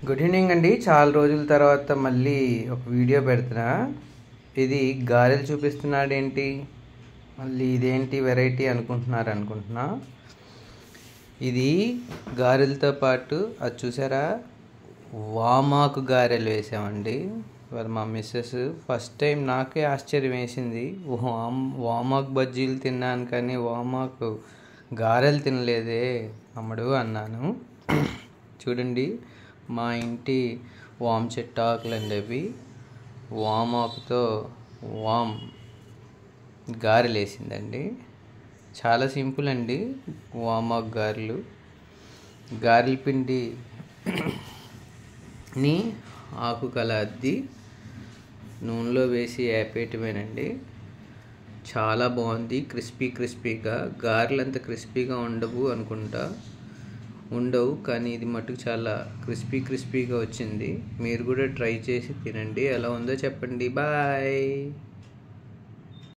Good evening అండి. చాలా రోజుల తర్వాత మళ్ళీ ఒక వీడియో పెడుతున్నా. ఇది గారెలు చూపిస్తున్నాడు ఏంటి, మళ్ళీ ఇదేంటి వెరైటీ అనుకుంటున్నా. ఇది గారెలతో పాటు అది చూసారా, వామాకు గారెలు వేసామండి. ఇవాళ మా మిస్సెస్ ఫస్ట్ టైం నాకే ఆశ్చర్యం వేసింది. వామాకు బజ్జీలు తిన్నాను కానీ వామాకు గారెలు తినలేదే అమ్మడు అన్నాను. చూడండి, మా ఇంటి వామ్ చెట్టు ఆకులు అండి అవి. వామాకుతో వామ్ గారెలు వేసిందండి. చాలా సింపుల్ అండి వామాకు గారెలు. గారెల పిండిని ఆకు కల అద్ది నూనెలో వేసి వేపేయటమేనండి. చాలా బాగుంది, క్రిస్పీగా. గారెలు అంత క్రిస్పీగా ఉండవు కానీ ఇది మటుకు చాలా క్రిస్పీగా వచ్చింది. మీరు కూడా ట్రై చేసి తినండి, ఎలా ఉందో చెప్పండి. బాయ్.